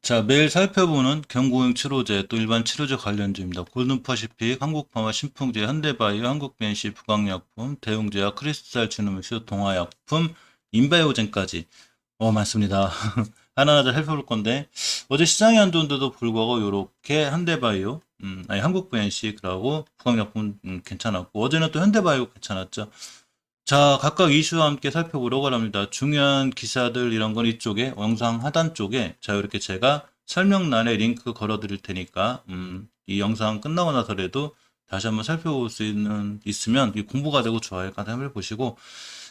자, 매일 살펴보는 경구용 치료제 또 일반 치료제 관련주입니다. 골든퍼시픽, 한국파마, 신풍제, 현대바이오, 한국BNC, 부강약품, 대웅제약, 크리스탈 지노믹스, 동아약품, 인바이오젠까지 많습니다. 하나하나 살펴볼 건데 어제 시장이 안 좋은데도 불구하고 요렇게 현대바이오, 아니 한국BNC 그러고 부강약품 괜찮았고 어제는 또 현대바이오 괜찮았죠. 자, 각각 이슈와 함께 살펴보려고 합니다. 중요한 기사들 이런 건 이쪽에 영상 하단 쪽에 자 이렇게 제가 설명란에 링크 걸어 드릴 테니까 이 영상 끝나고 나서라도 다시 한번 살펴볼 수 있으면 이 공부가 되고 좋아요. 간단히 한번 보시고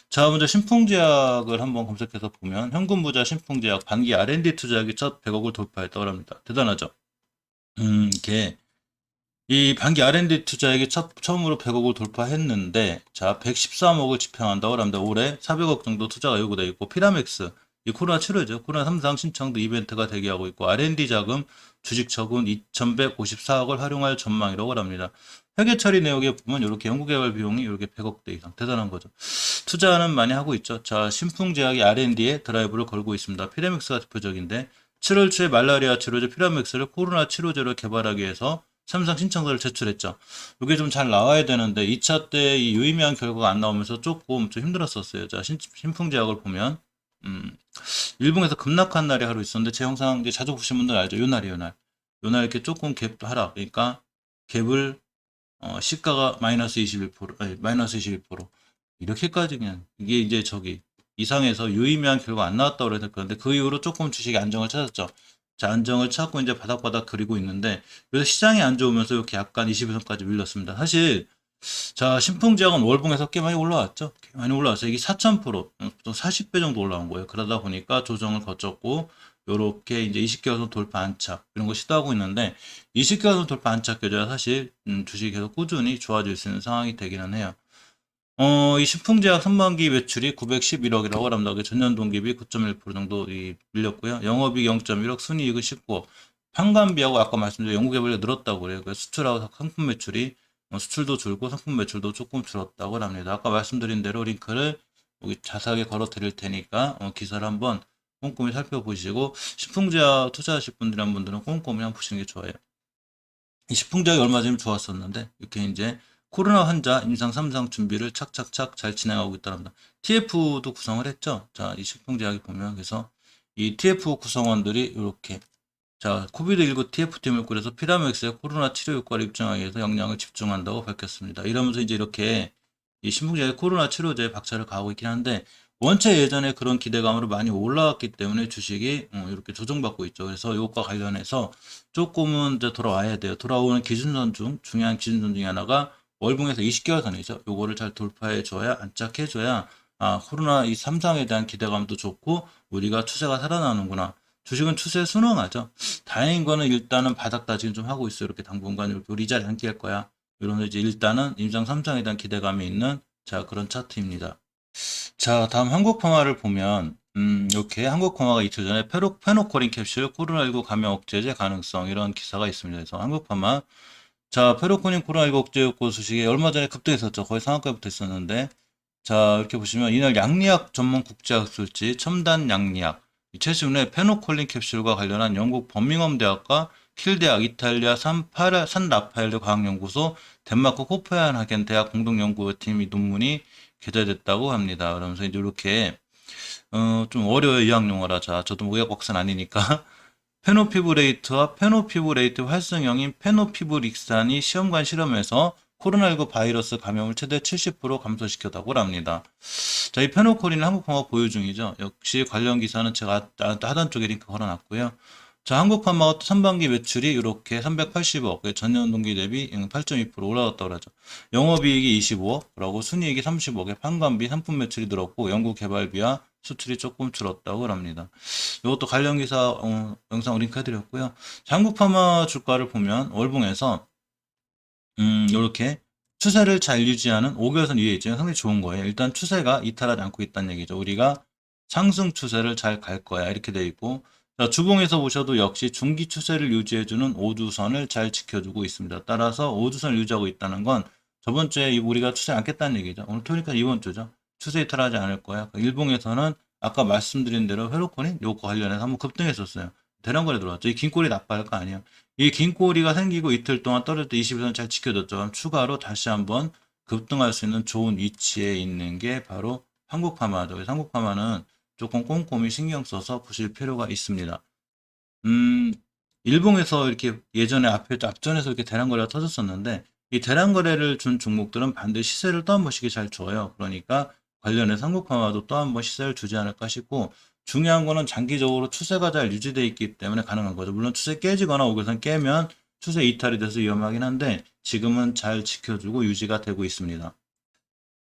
자 먼저 신풍제약을 한번 검색해서 보면 현금부자 신풍제약 반기 R&D 투자액이 첫 100억을 돌파했다고 합니다. 대단하죠. 이게 이 반기 R&D 투자액이 처음으로 100억을 돌파했는데, 자, 113억을 집행한다고 합니다. 올해 400억 정도 투자가 요구되어 있고, 피라맥스, 이 코로나 치료죠. 코로나 3상 신청도 이벤트가 대기하고 있고, R&D 자금, 주식 처분 2,154억을 활용할 전망이라고 합니다. 회계 처리 내역에 보면 이렇게 연구개발 비용이 이렇게 100억대 이상. 대단한 거죠. 투자는 많이 하고 있죠. 자, 신풍제약이 R&D에 드라이브를 걸고 있습니다. 피라맥스가 대표적인데, 7월 초에 말라리아 치료제 피라맥스를 코로나 치료제로 개발하기 위해서 삼상 신청서를 제출했죠. 이게 좀 잘 나와야 되는데 2차 때 이 유의미한 결과가 안 나오면서 조금 좀 힘들었었어요. 자, 신풍제약을 보면 일봉에서 급락한 날이 하루 있었는데 제 영상 이제 자주 보신 분들 알죠? 요 날이에요, 요 날. 요 날 이렇게 조금 갭 하락. 그러니까 갭을 시가가 마이너스 21%, 아니, 마이너스 21%. 이렇게까지 그냥 이게 이제 저기 이상에서 유의미한 결과 안 나왔다고 그래서 그런데 그 이후로 조금 주식이 안정을 찾았죠. 자, 안정을 찾고 이제 바닥바닥 그리고 있는데 그래서 시장이 안 좋으면서 이렇게 약간 21선까지 밀렸습니다. 사실 자, 신풍제약은 월봉에서 꽤 많이 올라왔죠. 꽤 많이 올라왔어요. 이게 4,000%, 또 40배 정도 올라온 거예요. 그러다 보니까 조정을 거쳤고 요렇게 이제 20개월선 돌파 안착 이런 거 시도하고 있는데 20개월선 돌파 안착 계좌 사실 주식이 계속 꾸준히 좋아질 수 있는 상황이 되기는 해요. 이 신풍제약 선반기 매출이 911억이라고 합니다. 전년 동기비 9.1% 정도 밀렸고요. 영업이익 0.1억, 순이익은 19억. 판관비하고 아까 말씀드린 연구개발이 늘었다고 그래요. 그래서 수출하고 상품 매출이 수출도 줄고 상품 매출도 조금 줄었다고 합니다. 아까 말씀드린 대로 링크를 여기 자세하게 걸어 드릴 테니까 기사를 한번 꼼꼼히 살펴보시고 신풍제약 투자하실 분들이란 분들은 꼼꼼히 한번 보시는 게 좋아요. 이 식품제약이 얼마 전에 좋았었는데 이렇게 이제 코로나 환자 임상 3상 준비를 착착착 잘 진행하고 있다합니다. TF도 구성을 했죠. 자, 이 식품제약이 보면 그래서 이 TF 구성원들이 이렇게 자, 코비드19 TF팀을 꾸려서 피라맥스의 코로나 치료 효과를 입증하기 위해서 역량을 집중한다고 밝혔습니다. 이러면서 이제 이렇게 이 신풍제약의 코로나 치료제에 박차를 가하고 있긴 한데 원체 예전에 그런 기대감으로 많이 올라왔기 때문에 주식이 이렇게 조정받고 있죠. 그래서 이것과 관련해서 조금은 이제 돌아와야 돼요. 돌아오는 기준선 중 중요한 기준선 중에 하나가 월봉에서 20개월 선이죠. 요거를 잘 돌파해 줘야 안착해 줘야 코로나 이 3상에 대한 기대감도 좋고 우리가 추세가 살아나는구나. 주식은 추세에 순응하죠. 다행인 거는 일단은 바닥 다지금 좀 하고 있어요. 이렇게 당분간 이렇게 우리 자리 안 깰 거야. 이런 이제 일단은 임상 3상에 대한 기대감이 있는 자 그런 차트입니다. 자, 다음 한국화마를 보면 이렇게 한국화마가 이틀 전에 페노코린 캡슐 코로나19 감염 억제제 가능성 이런 기사가 있습니다. 그래서 한국화마 자, 페노코린 코로나19 억제 효과 소식이 얼마 전에 급등했었죠. 거의 상한가부터 있었는데 자, 이렇게 보시면 이날 양리학 전문 국제학술지 첨단 양리학 최근에 페노콜린 캡슐과 관련한 영국 버밍엄 대학과 킬 대학, 이탈리아 산 라파엘르 과학연구소, 덴마크 코페한하겐 대학 공동연구팀 이 논문이 게재됐다고 합니다. 그러면서 이제 이렇게 좀 어려워요. 의학 용어라. 자, 저도 의학 박사는 아니니까. 페노피브레이트와 페노피브레이트 활성형인 페노피브릭산이 시험관 실험에서 코로나19 바이러스 감염을 최대 70% 감소시켰다고 합니다. 자, 이 페노코린은 한국화마 보유 중이죠. 역시 관련 기사는 제가 하단 쪽에 링크 걸어놨고요. 자, 한국화마가 또 선반기 매출이 이렇게 380억, 전년 동기 대비 8.2% 올라갔다고 하죠. 영업이익이 25억라고 순이익이 30억에 판관비, 상품 매출이 늘었고 연구 개발비와 수출이 조금 줄었다고 합니다. 이것도 관련 기사 영상 링크 해드렸고요. 자, 한국파마 주가를 보면 월봉에서 이렇게 추세를 잘 유지하는 5개월선 위에 있죠. 상당히 좋은 거예요. 일단 추세가 이탈하지 않고 있다는 얘기죠. 우리가 상승 추세를 잘 갈 거야. 이렇게 돼 있고 자, 주봉에서 보셔도 역시 중기 추세를 유지해주는 5주선을 잘 지켜주고 있습니다. 따라서 5주선을 유지하고 있다는 건 저번 주에 우리가 추세 않겠다는 얘기죠. 오늘 토요일까 이번 주죠. 추세 이탈하지 않을 거야. 일봉에서는 아까 말씀드린 대로 회로코닌 요거 관련해서 한번 급등했었어요. 대량거래 들어왔죠. 이 긴 꼬리 나빠할 거 아니에요. 이 긴 꼬리가 생기고 이틀 동안 떨어질 때 21선 잘 지켜줬죠. 그럼 추가로 다시 한번 급등할 수 있는 좋은 위치에 있는 게 바로 한국파마죠. 그래서 한국파마는 조금 꼼꼼히 신경 써서 보실 필요가 있습니다. 음, 일봉에서 이렇게 예전에 앞전에서 이렇게 대량거래가 터졌었는데, 이 대량거래를 준 종목들은 반드시 시세를 또 한 번씩 잘 줘요. 그러니까 관련해서 한국화마도 또 한 번 시세를 주지 않을까 싶고, 중요한 거는 장기적으로 추세가 잘 유지되어 있기 때문에 가능한 거죠. 물론 추세 깨지거나 오겨선 깨면 추세 이탈이 돼서 위험하긴 한데, 지금은 잘 지켜주고 유지가 되고 있습니다.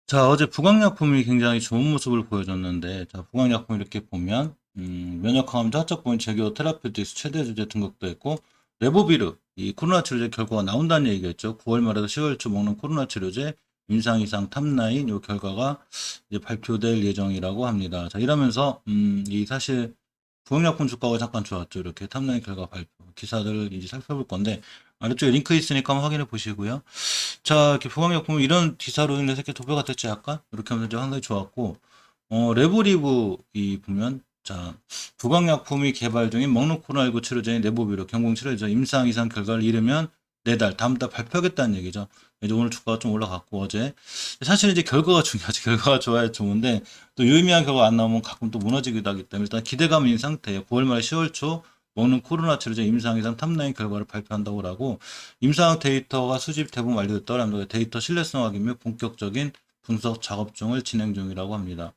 자, 어제 부강약품이 굉장히 좋은 모습을 보여줬는데, 자, 부강약품 이렇게 보면, 면역항암 자적보인 제교 테라피우틱스 최대 주제 등극도 했고, 레보비르, 이 코로나 치료제 결과가 나온다는 얘기겠죠. 9월 말에서 10월 초 먹는 코로나 치료제 임상 이상 탑라인 요 결과가 이제 발표될 예정이라고 합니다. 자, 이러면서, 이 사실 부강약품 주가가 잠깐 좋았죠. 이렇게 탑라인 결과 발표. 기사들을 이제 살펴볼 건데, 아래쪽에 링크 있으니까 한번 확인해 보시고요. 자, 이렇게 부강약품이 이런 기사로 인해서 이렇게 도배가 됐지 약간? 이렇게 하면서 이제 상당히 좋았고, 레보리브 이 보면, 자, 부강약품이 개발 중인 먹는 코로나19 치료제인 레보비로 경공 치료제 임상 이상 결과를 이르면 내달, 다음 달 발표하겠다는 얘기죠. 이제 오늘 주가가 좀 올라갔고, 어제. 사실 이제 결과가 중요하지. 결과가 좋아야 좋은데, 또 유의미한 결과 안 나오면 가끔 또 무너지기도 하기 때문에 일단 기대감은 있는 상태예요. 9월 말 10월 초 먹는 코로나 치료제 임상 이상 탑라인 결과를 발표한다고 하고, 임상 데이터가 수집 대부분 완료됐더라면 데이터 신뢰성 확인 및 본격적인 분석 작업 중을 진행 중이라고 합니다.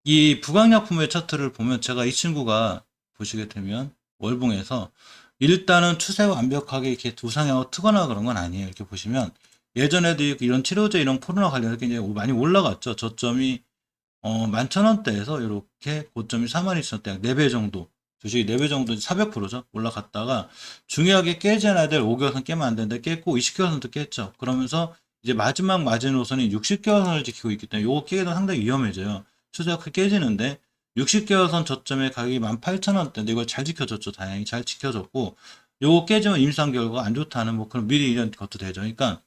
이 부강약품의 차트를 보면 제가 이 친구가 보시게 되면 월봉에서 일단은 추세 완벽하게 이렇게 우상향을 트거나 그런 건 아니에요. 이렇게 보시면 예전에도 이런 치료제 이런 코로나 관련해서 굉장히 많이 올라갔죠. 저점이 11,000원대에서 이렇게 고점이 42,000원대 약 4배 정도 주식이 4배 정도 400%죠. 올라갔다가 중요하게 깨지 않아야 될 5개월선 깨면 안 되는데 깼고 20개월선도 깼죠. 그러면서 이제 마지막 마지노선이 60개월선을 지키고 있기 때문에 요거 깨게 되면 상당히 위험해져요. 추세가 크게 깨지는데 60개월선 저점의 가격이 18,000원대인데 이걸 잘 지켜줬죠. 다행히 잘 지켜줬고 요거 깨지면 임상 결과가 안 좋다는 뭐 그런 미리 이런 것도 되죠. 그러니까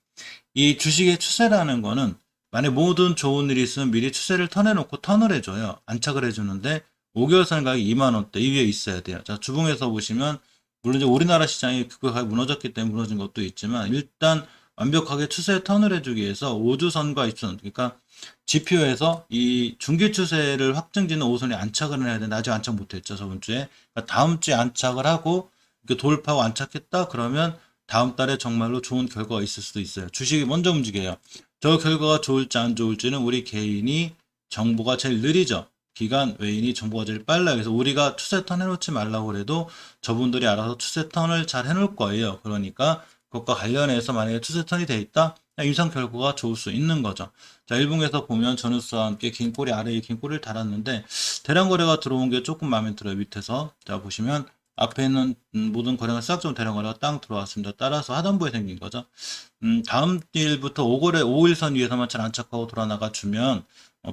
이 주식의 추세라는 거는 만약 모든 좋은 일이 있으면 미리 추세를 턴해놓고 턴을 해줘요. 안착을 해주는데 5개월선 가격이 2만원대 이 위에 있어야 돼요. 자, 주봉에서 보시면 물론 이제 우리나라 시장이 그거 무너졌기 때문에 무너진 것도 있지만 일단 완벽하게 추세 턴을 해주기 위해서 5주선과 20선 그러니까 지표에서 이 중기 추세를 확증짓는 5선에 안착을 해야 되는데 아직 안착 못했죠. 저번 주에. 그러니까 다음 주에 안착을 하고 돌파하고 안착했다 그러면 다음 달에 정말로 좋은 결과가 있을 수도 있어요. 주식이 먼저 움직여요. 저 결과가 좋을지 안 좋을지는 우리 개인이 정보가 제일 느리죠. 기관 외인이 정보가 제일 빨라요. 그래서 우리가 추세턴 해놓지 말라고 그래도 저분들이 알아서 추세턴을 잘 해놓을 거예요. 그러니까 그것과 관련해서 만약에 추세턴이 돼 있다? 임상 결과가 좋을 수 있는 거죠. 자, 일봉에서 보면 전후수와 함께 긴 꼬리 아래에 긴 꼬리를 달았는데 대량 거래가 들어온 게 조금 마음에 들어요. 밑에서. 자, 보시면 앞에 있는 모든 거래가 싹좀 대량 거래가 땅 들어왔습니다. 따라서 하단부에 생긴 거죠. 다음 일부터 5일선 위에서만 잘 안착하고 돌아나가 주면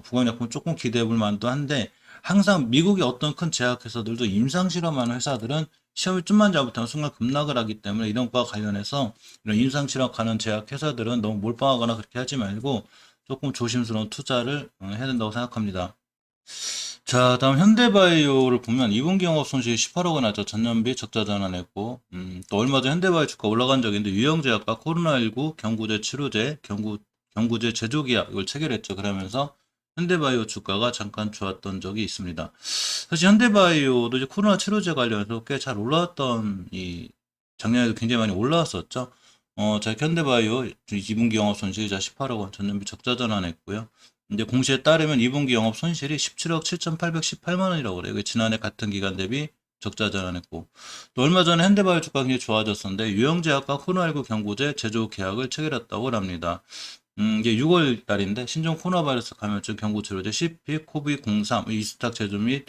부강약품 조금 기대해 볼 만도 한데 항상 미국의 어떤 큰 제약회사들도 임상 실험하는 회사들은 시험이 좀만 잘못하면 순간 급락을 하기 때문에 이런 거와 관련해서 이런 임상 실험하는 제약회사들은 너무 몰빵하거나 그렇게 하지 말고 조금 조심스러운 투자를 해야 된다고 생각합니다. 자, 다음 현대바이오를 보면 2분기 영업 손실이 18억원 나죠. 전년비 적자 전환했고, 또 얼마 전 현대바이오 주가 올라간 적이 있는데 유형제약과 코로나19 경구제 치료제, 경구제 제조기약 이걸 체결했죠. 그러면서 현대바이오 주가가 잠깐 좋았던 적이 있습니다. 사실 현대바이오도 이제 코로나 치료제 관련해서 꽤 잘 올라왔던 작년에도 굉장히 많이 올라왔었죠. 자, 현대바이오 2분기 영업 손실이 18억원 전년비 적자 전환했고요. 이제 공시에 따르면 2분기 영업 손실이 17억 7,818만 원이라고 그래요. 지난해 같은 기간 대비 적자 전환했고 또 얼마 전에 현대바이오 주가 굉장히 좋아졌었는데 유형제약과 코로나19 경구제 제조 계약을 체결했다고 합니다. 이게 6월 달인데 신종 코로나 바이러스 감염증 경구 치료제 CP 코비03 이스탁 제조 및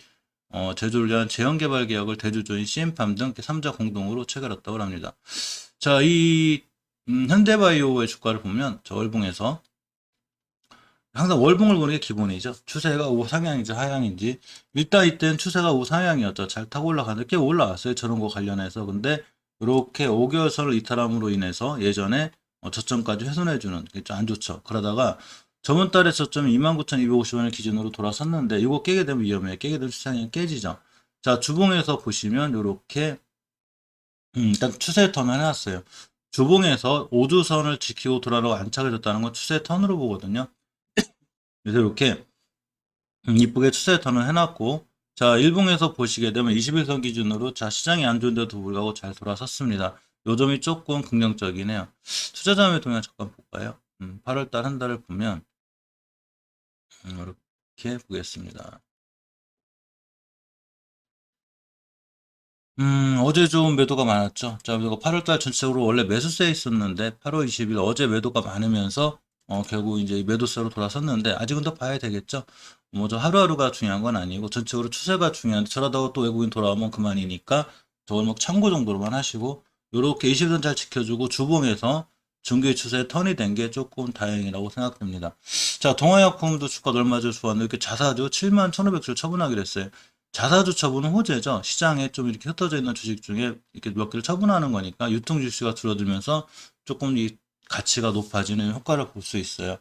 제조를 위한 제형 개발 계약을 대주주인 CM팜 등 3자 공동으로 체결했다고 합니다. 자, 이 현대바이오의 주가를 보면 저 월봉에서 항상 월봉을 보는 게 기본이죠. 추세가 우상향인지 하향인지. 일단 이때는 추세가 우상향이었죠. 잘 타고 올라가는데 꽤 올라왔어요. 저런 거 관련해서. 근데 이렇게 5개월선을 이탈함으로 인해서 예전에 저점까지 훼손해주는 게 좀 안 좋죠. 그러다가 저번 달에 저점이 29,250원을 기준으로 돌아섰는데 이거 깨게 되면 위험해요. 깨게 되면 추세가 깨지죠. 자, 주봉에서 보시면 요렇게 일단 추세 턴을 해놨어요. 주봉에서 5주선을 지키고 돌아라고 안착해 줬다는 건 추세 턴으로 보거든요. 그래서 이렇게 이쁘게 추세 턴을 해놨고, 자, 일봉에서 보시게 되면 21선 기준으로 자, 시장이 안 좋은데도 불구하고 잘 돌아섰습니다. 요 점이 조금 긍정적이네요. 투자자금의 동향 잠깐 볼까요? 8월달 한 달을 보면 이렇게 보겠습니다. 어제 좀 매도가 많았죠. 자, 그리고 8월달 전체적으로 원래 매수세에 있었는데 8월 20일 어제 매도가 많으면서 결국 이제 매도세로 돌아섰는데 아직은 더 봐야 되겠죠. 뭐 저 하루하루가 중요한 건 아니고 전체적으로 추세가 중요한데 저러다가 또 외국인 돌아오면 그만이니까 저걸 뭐 참고 정도로만 하시고 요렇게 20선 잘 지켜주고 주봉에서 중기 추세 턴이 된 게 조금 다행이라고 생각됩니다. 자, 동아약품도 주가가 얼마 전에 좋았는데 이렇게 자사주 71,500주를 처분하기로 했어요. 자사주 처분은 호재죠. 시장에 좀 이렇게 흩어져 있는 주식 중에 이렇게 몇 개를 처분하는 거니까 유통 주식수가 줄어들면서 조금 이 가치가 높아지는 효과를 볼 수 있어요.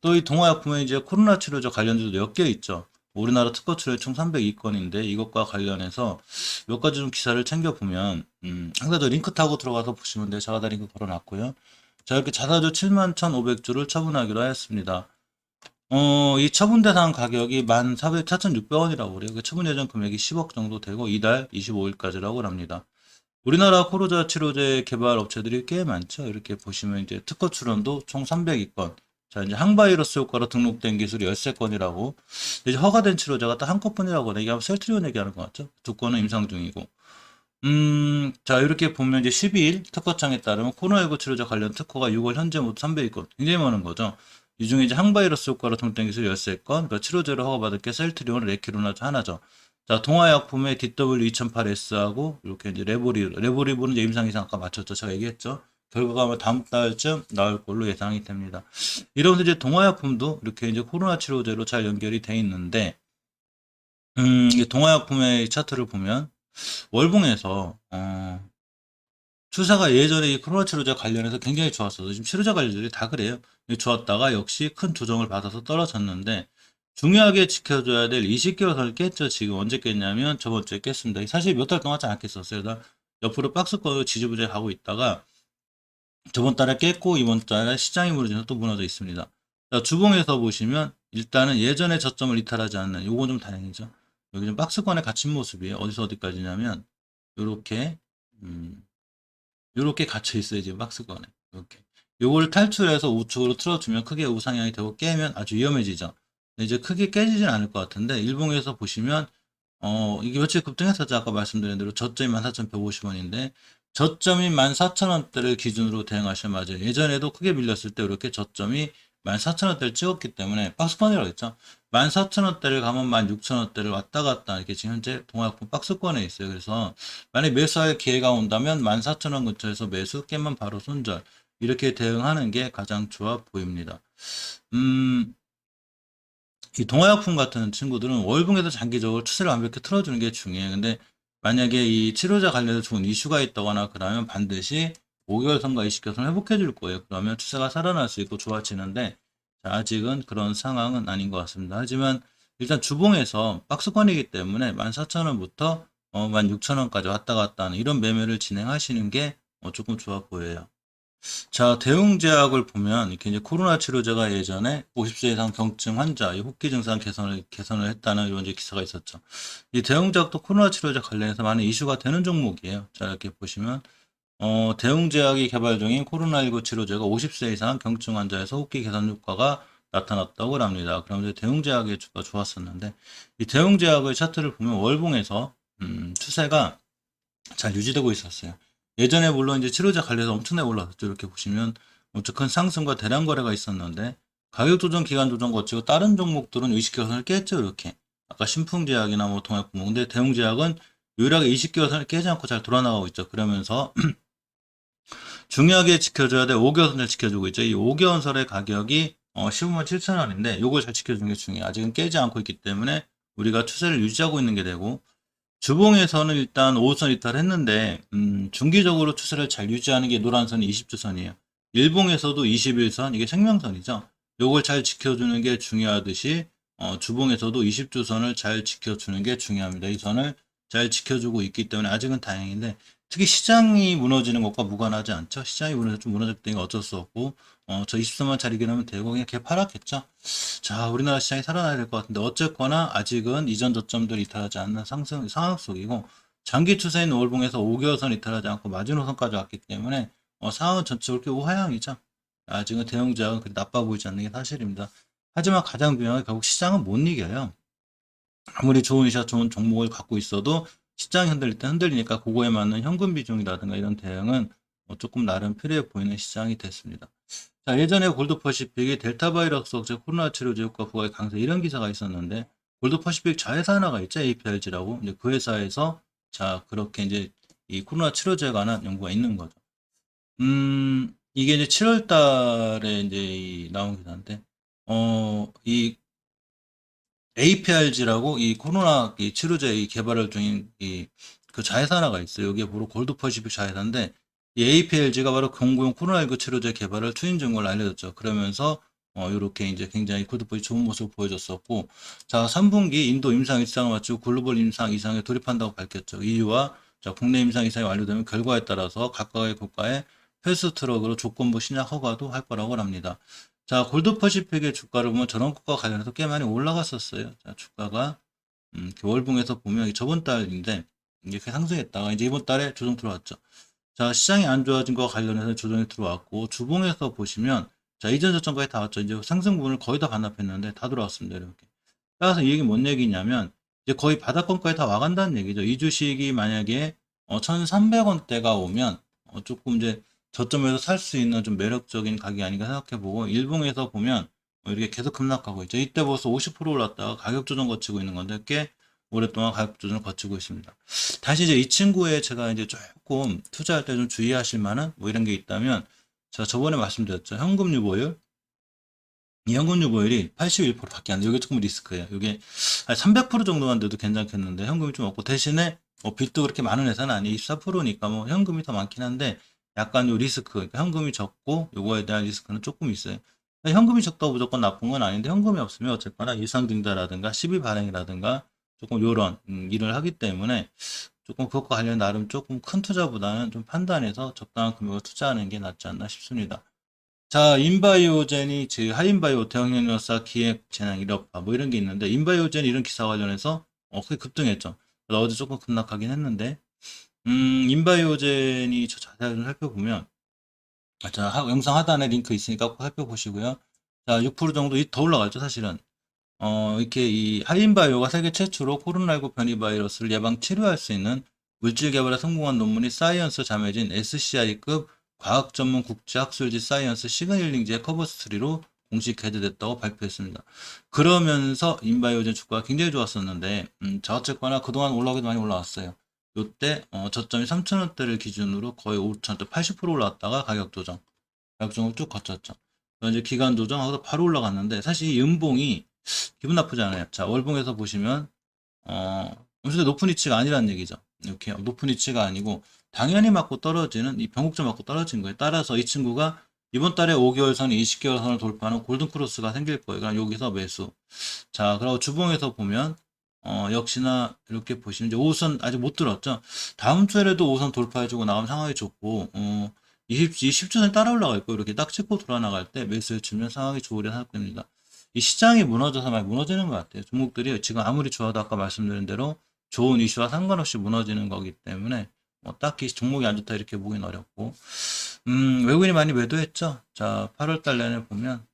또 이 동아약품에 이제 코로나 치료제 관련주도 몇 개 있죠. 우리나라 특허 치료 총 302건인데 이것과 관련해서 몇 가지 좀 기사를 챙겨보면 항상 저 링크 타고 들어가서 보시면 돼요. 제가 다 링크 걸어놨고요. 자, 이렇게 자사주 71,500주를 처분하기로 하였습니다. 이 처분 대상 가격이 4,600원이라고 그래요. 그 처분 예정 금액이 10억 정도 되고 이달 25일까지라고 합니다. 우리나라 코로나 치료제 개발 업체들이 꽤 많죠. 이렇게 보시면 이제 특허 출원도 총 302건. 자, 이제 항바이러스 효과로 등록된 기술이 13건이라고. 이제 허가된 치료제가 딱 한 건뿐이라고 하네. 이게 아마 셀트리온 얘기하는 것 같죠? 두 건은 임상 중이고. 자, 이렇게 보면 이제 12일 특허청에 따르면 코로나19 치료제 관련 특허가 6월 현재 모두 300건. 굉장히 많은 거죠. 이 중에 이제 항바이러스 효과로 등록된 기술 13건, 그러니까 치료제로 허가받을 게 셀트리온, 레키로나 하나죠. 자, 동화약품의 DW2008S하고 이렇게 이제 레보리브는 이제 임상 이상 아까 맞췄죠. 제가 얘기했죠. 결과가 아마 다음 달쯤 나올 걸로 예상이 됩니다. 이러면서 이제 동화약품도 이렇게 이제 코로나 치료제로 잘 연결이 돼 있는데, 이게 동화약품의 차트를 보면 월봉에서 추세가 예전에 이 코로나 치료제 관련해서 굉장히 좋았어요. 지금 치료제 관련들이 다 그래요. 좋았다가 역시 큰 조정을 받아서 떨어졌는데 중요하게 지켜줘야 될 20개월 선을 깼죠. 지금 언제 깼냐면 저번 주에 깼습니다. 사실 몇 달 동안 잘 안 깼었어요. 나 옆으로 박스권으로 지지부진하게 가고 있다가 저번 달에 깼고 이번 달에 시장이 무너져서 또 무너져 있습니다. 자, 주봉에서 보시면 일단은 예전의 저점을 이탈하지 않는 요건 좀 다행이죠. 여기 좀 박스권에 갇힌 모습이에요. 어디서 어디까지냐면 요렇게 요렇게 갇혀 있어요. 지금 박스권에 이렇게 요걸 탈출해서 우측으로 틀어주면 크게 우상향이 되고 깨면 아주 위험해지죠. 이제 크게 깨지진 않을 것 같은데 일봉에서 보시면 이게 며칠 급등했었죠. 아까 말씀드린 대로 저점이 14,150원인데 저점이 14,000원대를 기준으로 대응하시면 맞아요. 예전에도 크게 밀렸을 때 이렇게 저점이 14,000원대를 찍었기 때문에 박스권이라고 했죠. 14,000원대를 가면 16,000원대를 왔다 갔다 이렇게 지금 현재 동아약품 박스권에 있어요. 그래서 만약에 매수할 기회가 온다면 14,000원 근처에서 매수 깨면 바로 손절 이렇게 대응하는 게 가장 좋아 보입니다. 이 동화약품 같은 친구들은 월봉에서 장기적으로 추세를 완벽히 틀어주는 게 중요해요. 근데 만약에 이 치료제 관련해서 좋은 이슈가 있다거나 그러면 반드시 5개월 선과 20개월 선 회복해 줄 거예요. 그러면 추세가 살아날 수 있고 좋아지는데 아직은 그런 상황은 아닌 것 같습니다. 하지만 일단 주봉에서 박스권이기 때문에 14,000원부터 16,000원까지 왔다 갔다 하는 이런 매매를 진행하시는 게 조금 좋아 보여요. 자, 대웅제약을 보면 이렇게 이제 코로나 치료제가 예전에 50세 이상 경증 환자, 이 호흡기 증상 개선을 했다는 이런 이제 기사가 있었죠. 이 대웅제약도 코로나 치료제 관련해서 많은 이슈가 되는 종목이에요. 자, 이렇게 보시면 대웅제약이 개발 중인 코로나19 치료제가 50세 이상 경증 환자에서 호흡기 개선 효과가 나타났다고 합니다. 그러면서 대웅제약의 주가 좋았었는데 이 대웅제약의 차트를 보면 월봉에서 추세가 잘 유지되고 있었어요. 예전에 물론 이제 치료제 관련해서 엄청나게 올랐었죠. 이렇게 보시면 엄청 큰 상승과 대량 거래가 있었는데 가격 조정, 기간 조정 거치고 다른 종목들은 20개월 선을 깼죠. 이렇게 아까 신풍제약이나 뭐 동학구멍, 근데 대웅제약은 유일하게 20개월 선을 깨지 않고 잘 돌아나가고 있죠. 그러면서 중요하게 지켜줘야 될 5개월 선을 지켜주고 있죠. 이 5개월 선의 가격이 15만 7천 원인데 이걸 잘 지켜주는 게 중요해요. 아직은 깨지 않고 있기 때문에 우리가 추세를 유지하고 있는 게 되고 주봉에서는 일단 5선 이탈했는데 중기적으로 추세를 잘 유지하는 게 노란선이 20주선이에요. 일봉에서도 21선 이게 생명선이죠. 요걸 잘 지켜주는 게 중요하듯이 주봉에서도 20주선을 잘 지켜주는 게 중요합니다. 이 선을 잘 지켜주고 있기 때문에 아직은 다행인데, 특히 시장이 무너지는 것과 무관하지 않죠. 시장이 좀 무너졌다는 건 어쩔 수 없고, 저 23만 차리기로 하면 되고, 그냥 걔 팔았겠죠. 자, 우리나라 시장이 살아나야 될 것 같은데, 어쨌거나 아직은 이전 저점들이 이탈하지 않는 상황 속이고, 장기 추세인 월봉에서 5개월선 이탈하지 않고 마지노선까지 왔기 때문에, 상황은 전체적으로 꽤 우하향이죠. 아직은 대형 제약은 그리 나빠 보이지 않는 게 사실입니다. 하지만 가장 중요한 게 결국 시장은 못 이겨요. 아무리 좋은 이샷 좋은 종목을 갖고 있어도 시장이 흔들릴 때 흔들리니까 그거에 맞는 현금 비중이라든가 이런 대응은 조금 나름 필요해 보이는 시장이 됐습니다. 자, 예전에 골드퍼시픽이 델타 바이러스 억제 코로나 치료제 효과 부각의 강세 이런 기사가 있었는데, 골드퍼시픽 자회사 하나가 있죠. APRG라고. 이제 그 회사에서 자, 그렇게 이제 이 코로나 치료제에 관한 연구가 있는 거죠. 이게 이제 7월 달에 이제 나온 기사인데, 이 APRG라고 이 코로나 이 치료제 이 개발을 중인 그 자회사 하나가 있어요. 여기에 바로 골드퍼시픽 자회사인데, 이 APLG가 바로 경구용 코로나19 치료제 개발을 추진 중인 걸로 알려졌죠. 그러면서 이렇게 이제 굉장히 골드퍼시픽 좋은 모습을 보여줬었고, 자 3분기 인도 임상 일상을 마치고 글로벌 임상 이상에 돌입한다고 밝혔죠. 이유와 자 국내 임상 이상이 완료되면 결과에 따라서 각각의 국가에 패스트트랙으로 조건부 신약 허가도 할 거라고 합니다. 자, 골드퍼시픽의 주가를 보면 저런 것과 관련해서 꽤 많이 올라갔었어요. 자, 주가가 월봉에서 보면 저번 달인데 이렇게 상승했다가 이제 이번 달에 조정 들어왔죠. 자, 시장이 안 좋아진 것과 관련해서 조정이 들어왔고, 주봉에서 보시면 자, 이전 저점까지 다 왔죠. 이제 상승분을 거의 다 반납했는데 다 들어왔습니다. 이렇게. 따라서 이 얘기 뭔 얘기냐면 이제 거의 바닥권까지 다 와간다는 얘기죠. 이 주식이 만약에 1,300원대가 오면 조금 이제 저점에서 살 수 있는 좀 매력적인 가격이 아닌가 생각해보고, 일봉에서 보면 이렇게 계속 급락하고 있죠. 이때 벌써 50% 올랐다가 가격 조정 거치고 있는 건데 꽤 오랫동안 가격 조정을 거치고 있습니다. 다시 이제 이 친구에 제가 이제 조금 투자할 때 좀 주의하실 만한 뭐 이런 게 있다면, 제가 저번에 말씀드렸죠. 현금 유보율. 이 현금 유보율이 81%밖에 안 돼. 이게 조금 리스크예요. 이게 한 300% 정도만 돼도 괜찮겠는데 현금이 좀 없고, 대신에 빚도 그렇게 많은 회사는 아니에요. 24%니까 뭐 현금이 더 많긴 한데 약간 요 리스크, 그러니까 현금이 적고 요거에 대한 리스크는 조금 있어요. 현금이 적다고 무조건 나쁜 건 아닌데, 현금이 없으면 어쨌거나 예상증자라든가 시비 발행이라든가 조금 요런 일을 하기 때문에 조금 그것과 관련 나름 조금 큰 투자보다는 좀 판단해서 적당한 금액을 투자하는 게 낫지 않나 싶습니다. 자, 인바이오젠이 하인바이오 대형연료사 기획 재량 1억파 뭐 이런 게 있는데, 인바이오젠 이런 기사 관련해서 크게 급등했죠. 어제 조금 급락하긴 했는데, 인바이오젠이 저 자세히 좀 살펴보면, 자, 영상 하단에 링크 있으니까 꼭 살펴보시고요. 자, 6% 정도 더 올라갔죠, 사실은. 이렇게 이 하인바이오가 세계 최초로 코로나19 변이 바이러스를 예방 치료할 수 있는 물질 개발에 성공한 논문이 사이언스 자매진 SCI급 과학 전문 국제 학술지 사이언스 시그널링지의 커버 스토리로 공식 게재됐다고 발표했습니다. 그러면서 인바이오젠 주가가 굉장히 좋았었는데, 자 어쨌거나 그동안 올라오기도 많이 올라왔어요. 요때 저점이 3,000원대를 기준으로 거의 5,000원대 80% 올라왔다가 가격 조정을 쭉 거쳤죠. 이제 기간 조정하고 바로 올라갔는데, 사실 이 연봉이 기분 나쁘지 않아요. 자, 월봉에서 보시면 엄청 높은 위치가 아니라는 얘기죠. 이렇게 높은 위치가 아니고 당연히 맞고 떨어지는 이 변곡점 맞고 떨어진 거예요. 따라서 이 친구가 이번 달에 5개월 선, 20개월 선을 돌파하는 골든 크로스가 생길 거예요. 그럼 여기서 매수. 자, 그리고 주봉에서 보면 역시나 이렇게 보시면 이제 5선 아직 못 들었죠. 다음 주에라도 5선 돌파해주고 나가면 상황이 좋고, 10주선 따라 올라갈 거예요. 이렇게 딱 찍고 돌아나갈 때 매수해 주면 상황이 좋으려 생각됩니다. 이 시장이 무너져서 많이 무너지는 것 같아요. 종목들이 지금 아무리 좋아도 아까 말씀드린 대로 좋은 이슈와 상관없이 무너지는 거기 때문에 딱히 종목이 안 좋다 이렇게 보기는 어렵고, 외국인이 많이 매도했죠. 자, 8월달 내내 보면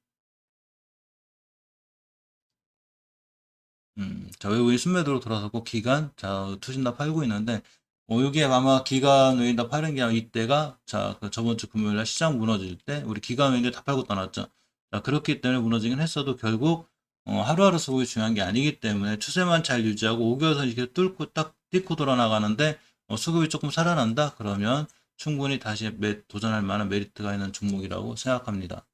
자, 외국인 순매도로 돌아서고 기간, 자, 투신 다 팔고 있는데, 이게 아마 기간 외인 다 파는 게 아니라 이때가, 자, 저번 주 금요일 날 시장 무너질 때, 우리 기간 외인들 다 팔고 떠났죠. 자, 그렇기 때문에 무너지긴 했어도 결국, 하루하루 수급이 중요한 게 아니기 때문에 추세만 잘 유지하고 5개월선 이렇게 뚫고 딱 딛고 돌아나가는데, 수급이 조금 살아난다? 그러면 충분히 다시 도전할 만한 메리트가 있는 종목이라고 생각합니다.